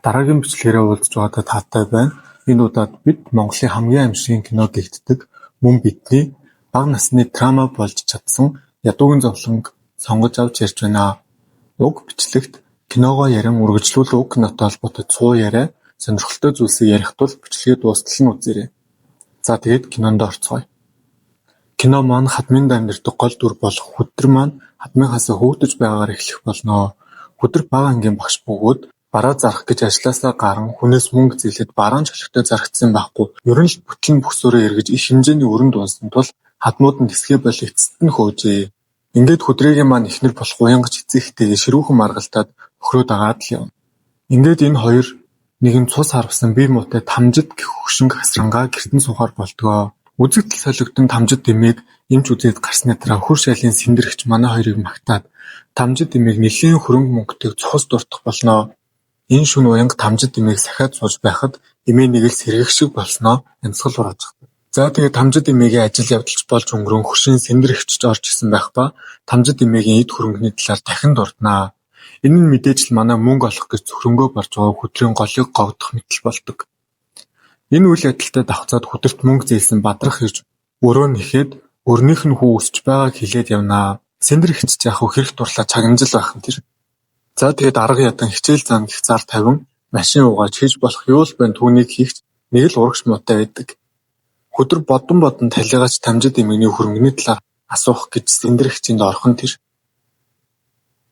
Дараагийн бичлэгээрээ уулзж байгаадаа таатай байна. Энэ удаад бид Монголын хамгийн аимшигын кино гэгддэг мөн бидний бага насны драма болж чадсан ядуугийн зовлонг сонгож авч ярьж байна. Уг бичлэгт киногоо ярин үргэлжлүүлэн уг кинотой холбоотой цуу яриа, сонирхолтой зүйлсийг ярих тул бичлэгээ дуустал нь үзээрэй. За тэгээд кинонд орцгоё. Кино маань хадмын дамжирдаг гол дүр болох Хүдэр маань хадмынхаас хөөгдөж байгаагаар эхлэх болно. Хүдэр бага ангийн багш бөгөөд бараа зарах гэж ажлаасаа гарan хүнээс мөнгө зээлээд бараан чөлөгтэй зарагдсан байхгүй. Ер нь л бүтлэн бүхсөөрөө эргэж их хэмжээний өрөнд унсан тул хадмууд нь тэсгээ болих эцэст нь хөөжээ. Ингээд Хүдрээгийн маань эхнэр болох Уянгач эцэгтэйгээ ширүүхэн маргалтаад өхрөө дагаад л явна. Ингээд энэ хоёр нэгэн цус харвсан бие муутай Тамжид гэх хөгшинг хасрангаа гэртэн суухаар болдгоо. Үзэгдэл солигдсон Тамжид эмээг эмч үзээд гарсны дараа хөр шайлын сэндэрэгч манай хоёрыг магтаад Тамжид эмээг нэлийн хөрөнгө мөнгөтэйг цус дуртах болноо. Энэ шөнө Уянга Тамжид эмээг сахиад сууж байхад эмээ нэг л сэргэх шиг болсноо амьсгал хурааж байгаа. За тэгээд Тамжид эмээгийн ажил явдалч болж өнгөрөн хөршийн сэндэрэгчж орж исэн байх ба Тамжид эмээгийн эд хөрөнгөний талаар дахин дурднаа. Энэ нь мэдээж л манай мөнгө олох гэж цөхрөнгөө барж байгаа Хүдрийн голыг говдох мэтэл болдог. Энэ үйл явдалтай давхцаад Хүдэрт мөнгө зээлсэн Бадрах ирж өрөө нэхэд өрнийх нь хүү өсч байгааг хэлээд явнаа. Сэндэрэгч яах вэ хэрэг дурлаа чагнажил байх юм тэр. За тэгээд арга ядан хичээл зам гих зар тавин машин угааж хийж болох юу л байн түүнийг хийх нэг л урагш муутай байдаг. Хүдэр бодон талигаач Тамжид эмээний хөрөнгөний талаар асуух гэж сэндэрэгчинд орхон тэр.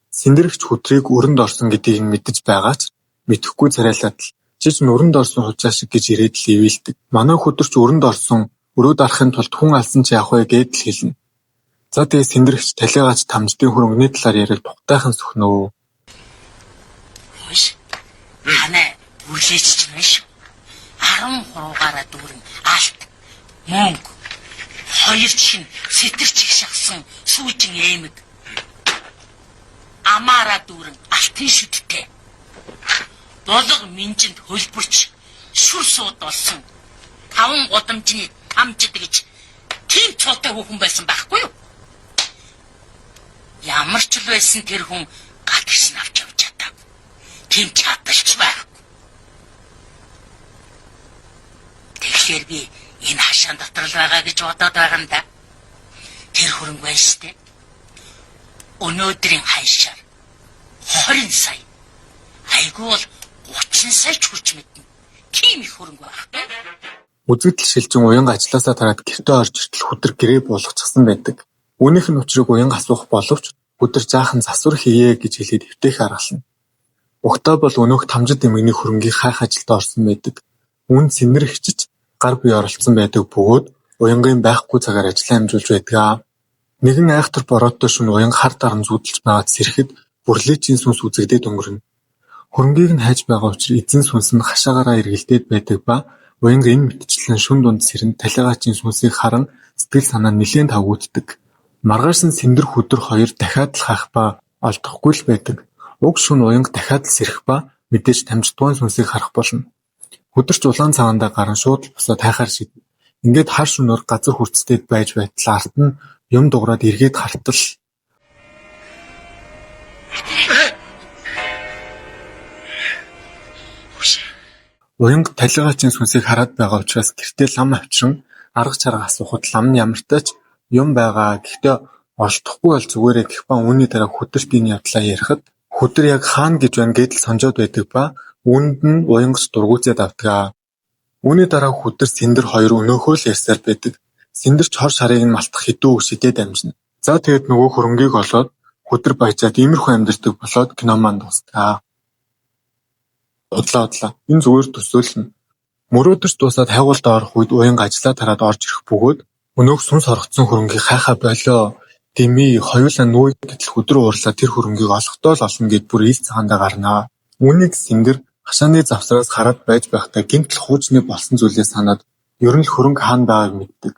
Сэндэрэгч Хүдрийг өрөнд орсон гэдгийг нь мэдэж байгаа ч мэдэхгүй царайлаад л чиж өрөнд орсон хучаа шиг гэж ирээд л ивэлдэг. Манай Хүдэрч өрөнд орсон өрөө дарахын тулд хүн алсан ч яах вэ гэд л хэлнэ. За тэгээд сэндэрэгч талигаач Тамжидын хөрөнгөний талаар яриг тухтайхан сөхнөө. Ханаа үрлээч чинь шүү. 13-аараа дүүрэн алт мөнгө хоёр чин сэтэрч их шахсан сүүжин эмэг амаараа дүүрэн алтын шүдтэй долго минжинд хөлбөрч шүр сууд болсон 5 годамжны Тамжид гэж тийм цоотой хүүхэн байсан байхгүй юу? Ямар ч л байсан тэр хүн галгч авч явж чадав. Тийм чадалч байх. Тэгэхээр би энэ хашаан дотор л байгаа гэж бодоод байгаа юм да. Тэр хөрөнгө байна штэ. Өнөөдрийн ханшаар 20 сая. Айгуул 30 сая ч хүрч мэднэ. Тийм их хөрөнгө байх. Үзэгдэл шилжин Уянга ажлаасаа тараад гэртээ орж иртэл Хүдэр гэрээ буулгачихсан байдаг. Үүнийх нь учрыг Уянга асуух боловч Хүдэр жаахан засвар хийе гэж хэлээд эвтэйх аргална. Угтаа бол өнөөх Тамжид эмээний хөрөнгийг хайх ажилд орсон байдаг. Үүнд сэндэрэгчж гар бие оролцсон байдаг бөгөөд Уянгийн байхгүй цагаар ажиллаа амжуулж байдаг. Нэгэн айхтар бороотой шөнө Уянга хар даран зүүдэлж байгаад сэрэхэд бүрлээчийн сүнс үзэгдээд өнгөрнө. Хөрөнгийг нь хайж байгаа учраас эзэн сүнс нь хашаагаараа эргэлдээд байдаг ба Уянга энэ мэтчлэн шүн дунд сэрэнд талигаачийн сүнсийг харан сэтгэл санаа нэлээд тавгууддаг. Маргаашсан сэндэр Хүдэр хоёр дахиад л хайх ба олдохгүй л байдаг. Уг шөнө Уянга дахиад л сэрэх ба мэдээж Тамжидгуун сүнсийг харах болно. Хүдэрч улаан цаваандаа гарan шууд л босоод хайхаар шийднэ. Ингээд хар шөнөөр газар хүрцтэй байж байтал арт нь юм дуурайд эргээд хартал. Уянга талигаачийн сүнсийг хараад байгаа учраас гэртээ лам авчран арга чарга асуухад лам нь ямартай ч юм байгаа. Гэхдээ олдохгүй бол зүгээрээ гэх ба үүний дараа Хүдэрт энэ явдлаа ярихад Хүдэр яг хаана гэж байна гэдэл сонжоод байдаг ба үүнд нь Уянгч дургуутаад авдаг. Үүний дараа Хүдэр сэндэр хоёр өнөөхөө л ярьсаар байдаг. Сэндэрч хор шарыг нь малтах хэдүү өшөдөө дамжина. За тэгээд нөгөө хөрөнгийг олоод Хүдэр баяжаад иймэрхүү амьдэрдэг болоод кино маань дуустаа. Удлаа. Энэ зүгээр төсөөлнө. Мөрөөдөрч дуусаад хайгуулд орох үед Уянга ажлаа тараад орж ирэх бөгөөд өнөөх сүнс хорогдсон хөрөнгийг хайхаа болоо. Дэмий хоёулаа нүүе гэтэл Хүдэр уурлаа тэр хөрөнгийг олохдоо л олно гэд бүр ил цагаандаа гарнаа. Үүнийг сэндэр хашааны завсраас хараад байж байхдаа гинтл хуучны болсон зүйлээ санаад ер нь л хөрөнгө хаана байгааг мэддэг.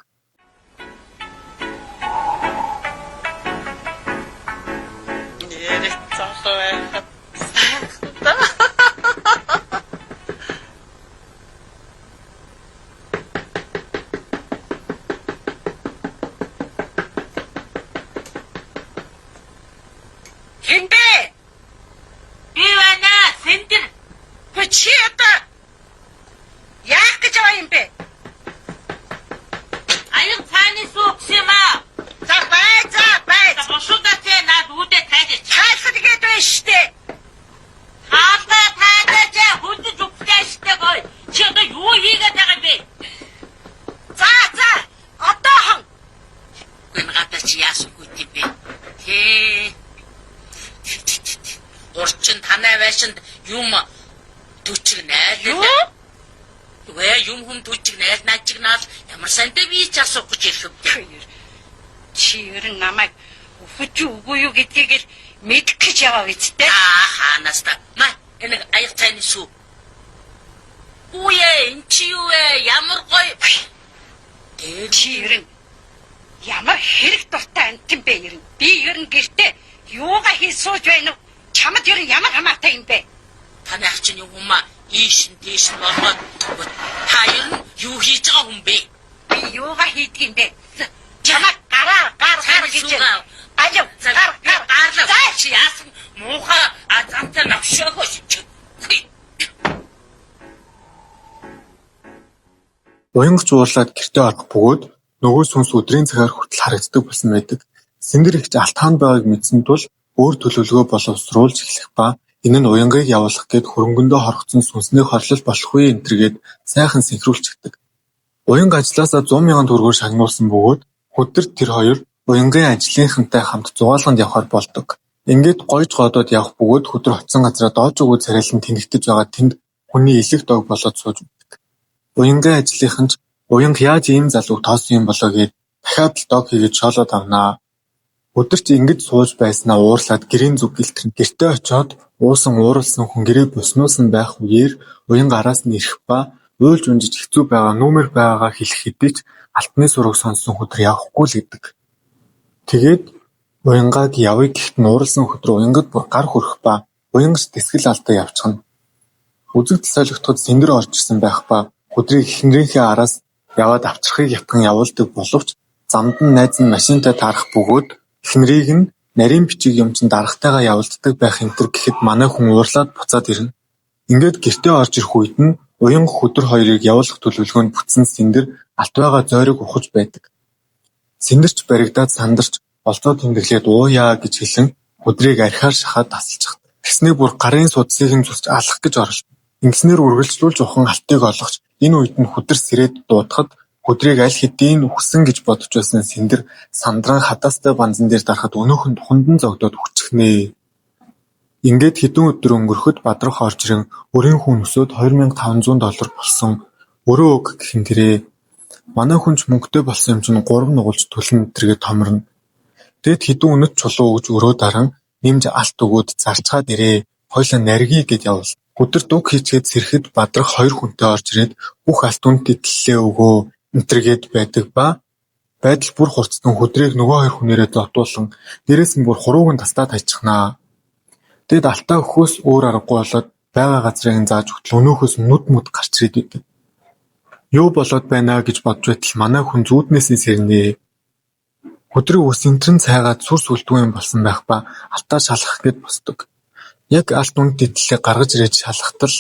Хинбэ? Би байна, сэндэр. Чи одоо яах гэж байгаа юм бэ? Аян цааны суу гэсэн юм аа. За бай. Бошуудаа тэ наад үүдээ тайлж. Тайлхад гээд байна штэ. Хаалга тайлж хөдөж өгсөн штэ гой. Чи одоо юу хийгээд байгаа юм бэ? За. Одоо энэ гадаа чи яасан гүйт юм бэ? Урчин танай байшинд юм төчг найл. Юм хүм төчг найл наачигнаал ямар сантай би ч асуух гэж ирэх юм. Чи ер нь намайг өфөж үгүй юу гэдгийг л мэдэх гэж яваа үсттэй. Хаанаас та? Маа энэ аяг цайны сүү. Үе эн чи юу вэ? Ямар гоё. Чи ер нь ямар хэрэг дуртай амт юм бэ ер нь? Би ер нь гэртээ юугаа хийж сууж байна уу? Чамд ер нь ямар хамаатай юм бэ? Танай ах чинь юм аа ийш дээш нь болгоод та ер нь юу хийж байгаа хүн бэ? Би юугаа хийдэг юм бэ? Чамаа гар гэж. Ажив гар. Чи яасан муухай замтай навшоогоо чи. Уянгач уурлаад гэртээ орох бөгөөд нөгөө сүнс өдрийн цагаар хүртэл харагддаг болсон байдаг. Сэндэр ихч алтаанд байгааг мэдсэн тул өөр төлөвлөгөө боловсруулж эхлэх ба энэ нь уянгыг явуулах гээд хөрөнгөндөө хорхоцсон сүнсний хорлол болохгүй энтергээд сайхан синхруулчихдаг. Уянга ажлаасаа 100,000 төгрөгөөр шагнуулсан бөгөөд өдөр тэр хоёр уянгын ажлынхантай хамт зугаалганд явхаар болдог. Ингээд гойж годоод явах бөгөөд өдөр очсон газараа доош өгөө царайлан тэнэгтэж байгаа тэнд хүний элэг дог болоод сууж байдаг. Уянгын ажлынхан ч уянга яаж ийм залууг тоосон юм болоо гээд дахиад л дог хийгээд шоолоод авнаа. Өдөр чи ингэж сууж байснаа уурлаад гэрийн зүг гэлтэрнэ. Гэртээ очиод уусан ууралсан хүн гэрээ буснуусан байх үеэр уянга араас нь ирэх ба уйлж унжиж хэцүү байгаа нүүмэр байгаагаа хэлэх хэдий ч алтны сураг сонссон өдөр явахгүй л гэдэг. Тэгээд уянгааг явъя гэхэд нь ууралсан өдөр уянгад бүр гар хүрэх ба уянгч тэсгэл алдаа явчихна. Үзэгдэл солигдоход сэндэр орж ирсэн байх ба өдрийг эхнэрийнхээ араас яваад авчрахыг ятган явуулдаг боловч замд нь найз нь машинтай таарах бөгөөд эхнэрийг нь нарийн бичиг юм чин дарагтайгаа явуулдаг байх энтер гэхэд манай хүн уурлаад буцаад ирнэ. Ингээд гэртээ орж ирэх үед нь уянга өдөр хоёрыг явуулах төлөвлөгөөнд бүтсэн сэндэр алт байгаа зойрог ухаж байдаг. Сэндэрч баригдаад сандарч олцоо тэмдэглээд ууяа гэж хэлэн өдрийг архиар шахаад тасалчих. Тэсний бүр гарын судсыг нь зүсч алах гэж оролдоно. Ингэснээр үргэлжлүүлж ухан алтыг олгож энэ үед нь хөдөр сэрээд дуудахад өдрийг аль хэдийн үхсэн гэж бодож байсан сэндэр сандран хадаастай банзан дээр дарахад өнөөхөн тухандан зогдоод хүчрхнэ. Ингээд хэдэн өдөр өнгөрөхөд бадрах орж ирэн өрийн хүн өсөөд $2,500 болсон. Өрөө өг гэх юм тэрэ. Манай хүн ч мөнгөтэй болсон юм чинь 3 нугалж төлнө тэргээ томорно. Тэгэд хэдэн өнөд чулуу өгж өрөө даран нэмж алт өгөөд зарчгаад ирээ. Хойлоо наргий гэд явуул. Өдөр дуг хийчгээд сэрэхэд бадрах 2 хүнтэй орж ирээд бүх алт үнд тэтгэлээ өгөө энтергээд байдаг ба байдал бүр хурцсан хөдрийг нөгөө 2 хүнээрээ зотуулсан. Дээрээс нь бүр хурууг нь тастаад хайчихнаа. Тэгэд алтаа өхөөс өөр аргагүй болоод байгаа газрыг нь зааж өгтөл өнөөхөөс нүд мүд гарч ирээд идэв. Юу болоод байна гэж бодж байтал манай хүн зүүднээсээ сэрнэ. Өдрийг үсэнтрэн цайгаад сүр сүлдгүй юм болсон байх ба алтаа шалгах гээд босдог. Яг алт үнд тэтгэлээ гаргаж ирээд шалгахтал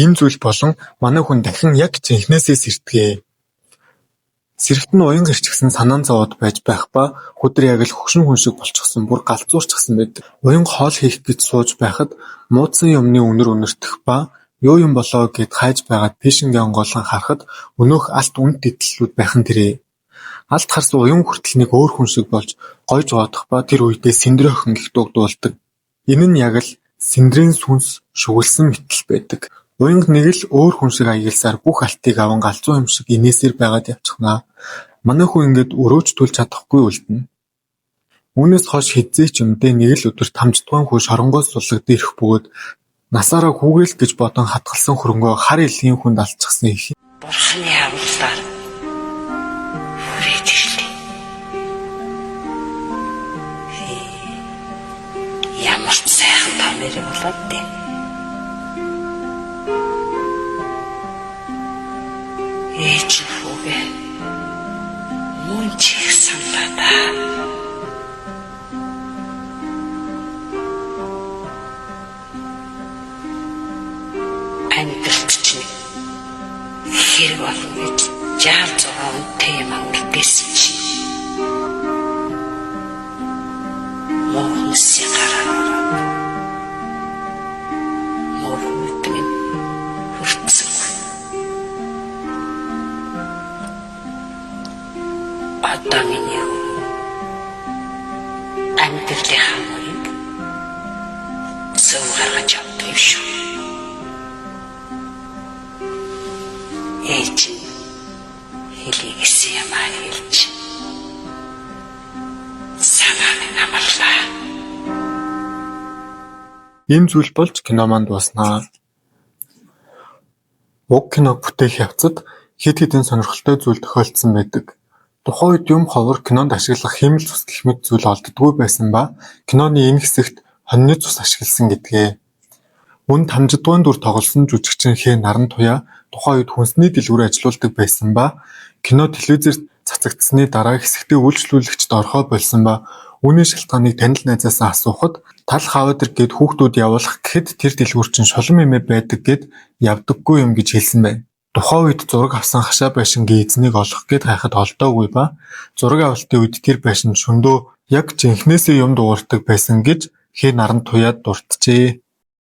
ийм зүйл болон манай хүн дахин яг жинхнээсээ сэрдэгэ. Сэрэгт нь уянга ирчихсэн санаан зовоод байж байх ба өдөр яг л хөгшин хүн шиг болчихсон бүр галзуурчихсан байдаг. Уянга хоол хийх гэж сууж байхад муудсан юмны үнэр үнэртэх ба Юу юм болоо гэд хайж байгаад пишингээ онгойлгон харахад өнөөх алт үнд итлэлүүд байх нь тэрэ. Алт харсан уян хүртэл нэг өөр хүн шиг болж гойж гоодох ба тэр үедээ сэндрээ охин гэх дуугдуулдаг. Энэ нь яг л сэндрийн сүнс шүглсэн мэтэл байдаг. Уянг нэг л өөр хүн шиг аягалсаар бүх алтыг аван галзуу юм шиг инээсээр байгаад явчихнаа. Манай хүн ингээд өрөөж түлж чадахгүй үлдэнэ. Үүнээс хойш хэзээ ч юмдээ нэг л өдөр тамждгаан хүү шоронгоос суллагдж ирэх бөгөөд насаараа хүүгээл гэж бодон хатгалсан хөрөнгөө хар илийн хүнд алцчихсан их. Бурханы авралаар хүрээд ирлээ. Ямар ч сайхан тамир болоод дээ. Ээж хүүгээ мөн ч их сандаа. Амьдралч чинь хэрэг болно гэж жаал зураа үнтэй юм амрдээсэн чи. Мохон сигараа. Мохон үтмэн хүртсэн. Адамын амьдралын хамыг зөв гаргаж авдаг юм шүү. Ээж хэлийгсэн юм хэлж санааны намарлаа. Ийм зүйл болж кино манд дуснаа. Уг киног бүтээх явцад хэд хэдэн сонирхолтой зүйл тохиолдсон байдаг. Тухайн үед юм ховор кинонд ашиглах хэмэл цус гэх мэт зүйл олддгүй байсан ба киноны энэ хэсэгт хоньны цус ашигласан гэдгээ. Мөн тамжидгуун дүр тоглосон жүжигчин Хээ Наран Туяа тухайн үед хүнсний дэлгүүр ажиллаулдаг байсан ба кино телевизээр цацагдсаны дараа хэсэгтээ үйлчлүүлэгчд орхоо болсон ба үүний шалтгааныг танил найзаасаа асуухад тал хаваадар гээд хүүхдүүд явуулах гэхэд тэр дэлгүүр чинь шулам эмээ байдаг гээд явдаггүй юм гэж хэлсэн байна. Тухайн үед зураг авсан хашаа байшингийн эзнийг олох гээд хайхад олдоогүй ба зураг авалтын үед тэр байшин шөндөө яг жинхнээсээ юм дуурдаг байсан гэж Хээ Наран Туяад дурджээ.